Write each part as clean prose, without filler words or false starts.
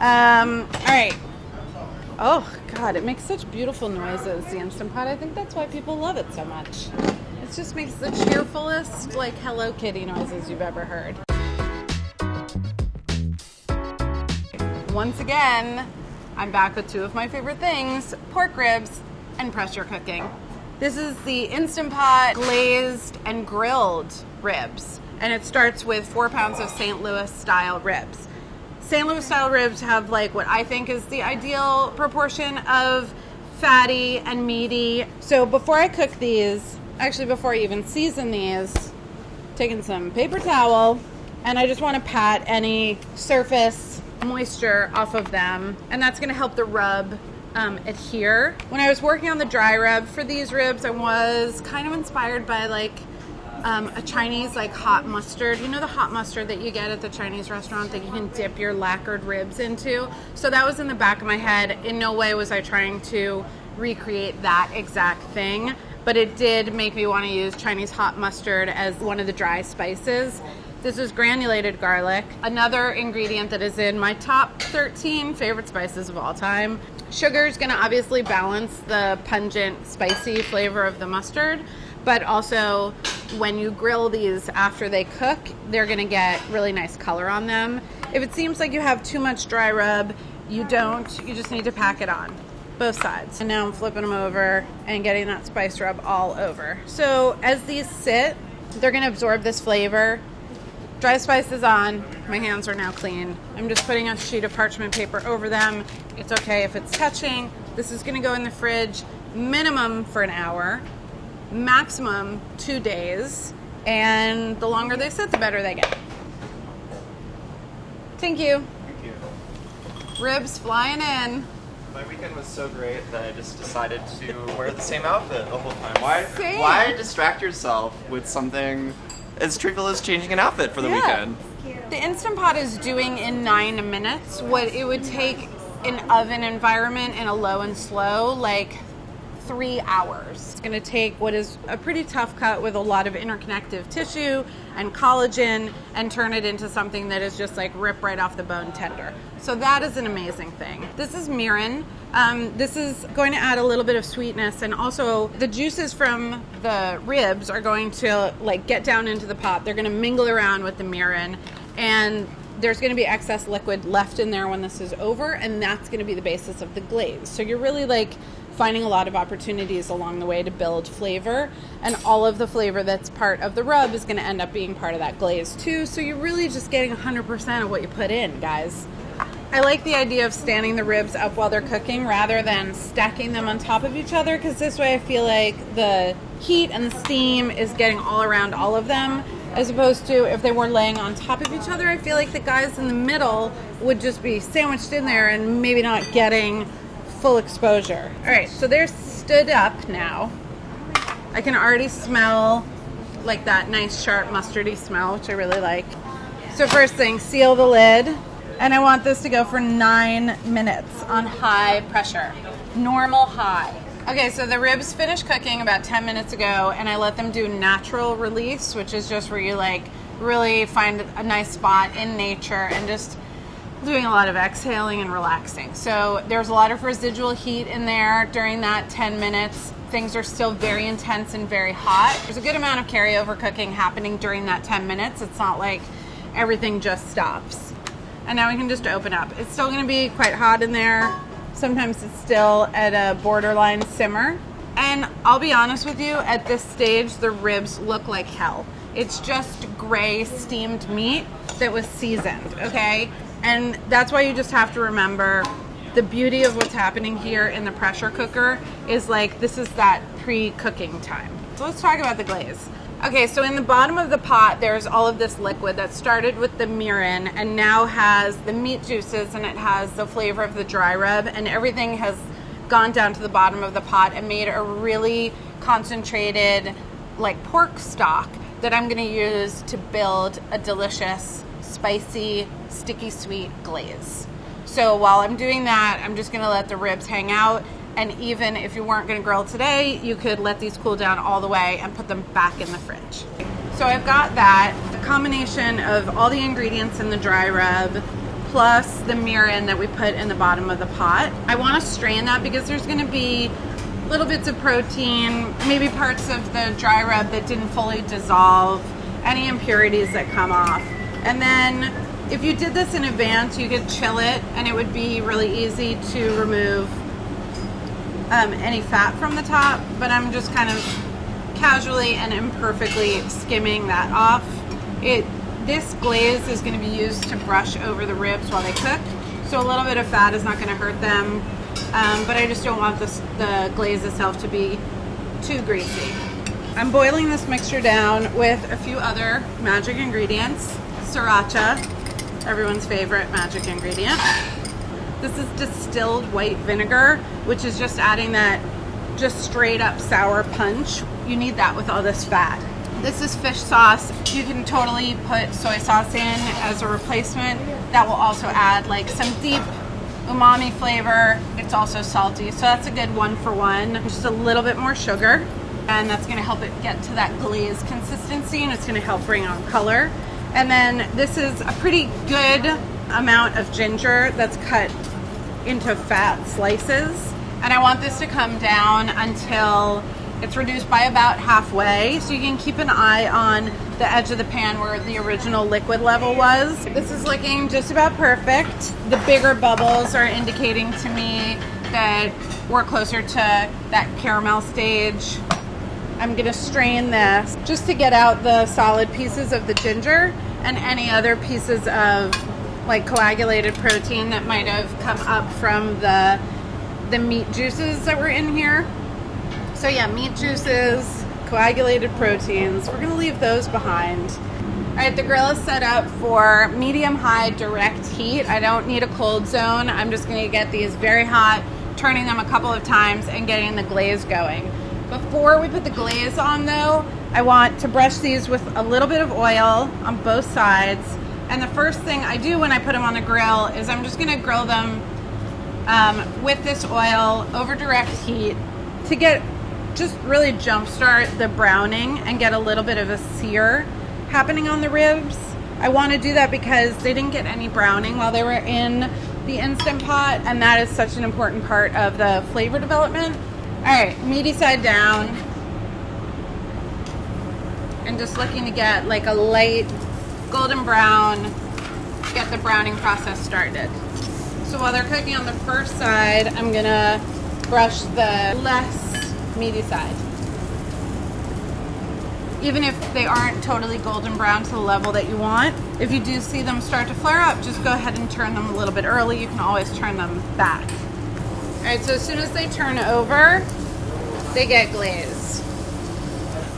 All right. Oh, God, it makes such beautiful noises, the Instant Pot. I think that's why people love it so much. It just makes the cheerfulest, like, Hello Kitty noises you've ever heard. Once again, I'm back with two of my favorite things, pork ribs and pressure cooking. This is the Instant Pot glazed and grilled ribs, and it starts with 4 pounds of St. Louis style ribs. St. Louis style ribs have like what I think is the ideal proportion of fatty and meaty. So before I cook these, actually before I even season these, taking some paper towel, and I just want to pat any surface moisture off of them, and that's going to help the rub adhere. When I was working on the dry rub for these ribs, I was kind of inspired by like a Chinese like hot mustard. You know the hot mustard that you get at the Chinese restaurant that you can dip your lacquered ribs into? So that was in the back of my head. In no way was I trying to recreate that exact thing, but it did make me want to use Chinese hot mustard as one of the dry spices. This is granulated garlic, another ingredient that is in my top 13 favorite spices of all time. Sugar is going to obviously balance the pungent, spicy flavor of the mustard, but also when you grill these after they cook, they're going to get really nice color on them. If it seems like you have too much dry rub, you don't. You just need to pack it on, both sides. And now I'm flipping them over and getting that spice rub all over. So as these sit, they're going to absorb this flavor. Dry spice is on. My hands are now clean. I'm just putting a sheet of parchment paper over them. It's okay if it's touching. This is going to go in the fridge minimum for an hour, maximum 2 days, and the longer they sit, the better they get. Thank you. Thank you. Ribs flying in. My weekend was so great that I just decided to wear the same outfit the whole time. Same. Why distract yourself with something as trivial as changing an outfit for the weekend? The Instant Pot is doing in 9 minutes what it would take an oven environment in a low and slow, like 3 hours. It's going to take what is a pretty tough cut with a lot of interconnective tissue and collagen and turn it into something that is just like rip right off the bone tender. So that is an amazing thing. This is mirin. This is going to add a little bit of sweetness, and also the juices from the ribs are going to like get down into the pot. They're going to mingle around with the mirin, and there's going to be excess liquid left in there when this is over, and that's going to be the basis of the glaze. So you're really like finding a lot of opportunities along the way to build flavor, and all of the flavor that's part of the rub is going to end up being part of that glaze too. So you're really just getting 100% of what you put in, guys. I like the idea of standing the ribs up while they're cooking rather than stacking them on top of each other, because this way I feel like the heat and the steam is getting all around all of them, as opposed to if they were laying on top of each other. I feel like the guys in the middle would just be sandwiched in there and maybe not getting full exposure. All right, so they're stood up now. I can already smell like that nice sharp mustardy smell, which I really like. So first thing, seal the lid. And I want this to go for 9 minutes on high pressure, normal high. Okay, so the ribs finished cooking about 10 minutes ago, and I let them do natural release, which is just where you like really find a nice spot in nature and just doing a lot of exhaling and relaxing. So there's a lot of residual heat in there during that 10 minutes. Things are still very intense and very hot. There's a good amount of carryover cooking happening during that 10 minutes. It's not like everything just stops. And now we can just open up. It's still going to be quite hot in there. Sometimes it's still at a borderline simmer. And I'll be honest with you, at this stage, the ribs look like hell. It's just gray steamed meat that was seasoned, okay? And that's why you just have to remember the beauty of what's happening here in the pressure cooker is like, this is that pre-cooking time. So let's talk about the glaze. Okay, so in the bottom of the pot, there's all of this liquid that started with the mirin and now has the meat juices, and it has the flavor of the dry rub, and everything has gone down to the bottom of the pot and made a really concentrated like pork stock that I'm gonna use to build a delicious, spicy, sticky sweet glaze. So while I'm doing that, I'm just gonna let the ribs hang out. And even if you weren't going to grill today, you could let these cool down all the way and put them back in the fridge. So I've got that, a combination of all the ingredients in the dry rub, plus the mirin that we put in the bottom of the pot. I want to strain that because there's going to be little bits of protein, maybe parts of the dry rub that didn't fully dissolve, any impurities that come off. And then if you did this in advance, you could chill it and it would be really easy to remove any fat from the top, but I'm just kind of casually and imperfectly skimming that off. This glaze is going to be used to brush over the ribs while they cook, so a little bit of fat is not going to hurt them, but I just don't want the glaze itself to be too greasy. I'm boiling this mixture down with a few other magic ingredients. Sriracha, everyone's favorite magic ingredient. This is distilled white vinegar, which is just adding that just straight up sour punch. You need that with all this fat. This is fish sauce. You can totally put soy sauce in as a replacement. That will also add like some deep umami flavor. It's also salty, so that's a good 1-for-1. Just a little bit more sugar, and that's gonna help it get to that glaze consistency, and it's gonna help bring on color. And then this is a pretty good amount of ginger that's cut into fat slices. And I want this to come down until it's reduced by about halfway, so you can keep an eye on the edge of the pan where the original liquid level was. This is looking just about perfect. The bigger bubbles are indicating to me that we're closer to that caramel stage. I'm gonna strain this just to get out the solid pieces of the ginger and any other pieces of like coagulated protein that might have come up from the meat juices that were in here. So yeah, meat juices, coagulated proteins, we're gonna leave those behind. All right, the grill is set up for medium-high direct heat. I don't need a cold zone. I'm just gonna get these very hot, turning them a couple of times and getting the glaze going. Before we put the glaze on though, I want to brush these with a little bit of oil on both sides. And the first thing I do when I put them on the grill is I'm just gonna grill them with this oil over direct heat to get just really jumpstart the browning and get a little bit of a sear happening on the ribs. I want to do that because they didn't get any browning while they were in the Instant Pot, and that is such an important part of the flavor development. All right, meaty side down, and just looking to get like a light golden brown, get the browning process started. So while they're cooking on the first side, I'm gonna brush the less meaty side. Even if they aren't totally golden brown to the level that you want, if you do see them start to flare up, just go ahead and turn them a little bit early. You can always turn them back. All right, so as soon as they turn over, they get glazed.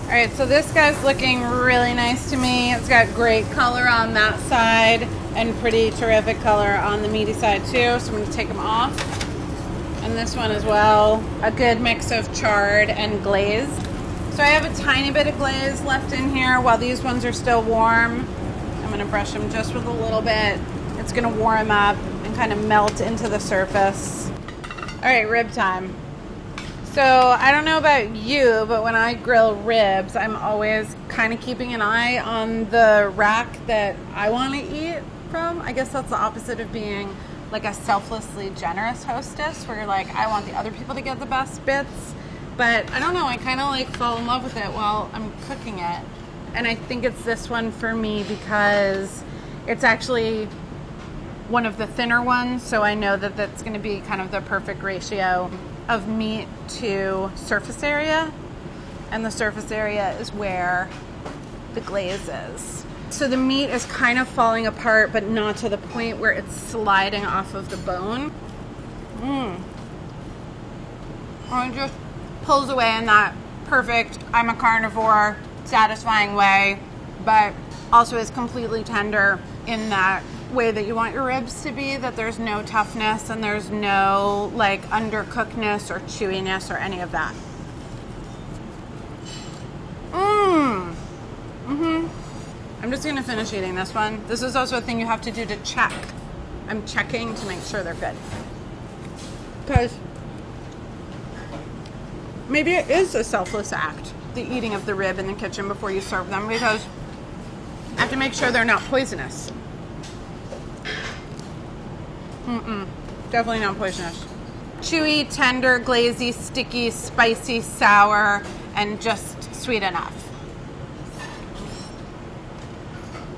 All right, so this guy's looking really nice to me. It's got great color on that side and pretty terrific color on the meaty side too. So I'm gonna take them off. And this one as well, a good mix of charred and glazed. So I have a tiny bit of glaze left in here while these ones are still warm. I'm gonna brush them just with a little bit. It's gonna warm up and kind of melt into the surface. All right, rib time. So I don't know about you, but when I grill ribs, I'm always kind of keeping an eye on the rack that I want to eat from. I guess that's the opposite of being like a selflessly generous hostess where you're like, I want the other people to get the best bits. But I don't know, I kind of like fall in love with it while I'm cooking it. And I think it's this one for me because it's actually one of the thinner ones. So I know that that's going to be kind of the perfect ratio of meat to surface area. And the surface area is where the glaze is. So the meat is kind of falling apart, but not to the point where it's sliding off of the bone. And it just pulls away in that perfect, I'm a carnivore, satisfying way, but also is completely tender in that way that you want your ribs to be, that there's no toughness and there's no like undercookedness or chewiness or any of that. I'm just gonna finish eating this one. This is also a thing you have to do to check. I'm checking to make sure they're good. Because maybe it is a selfless act, the eating of the rib in the kitchen before you serve them, because I have to make sure they're not poisonous. Definitely not poisonous. Chewy, tender, glazy, sticky, spicy, sour, and just sweet enough.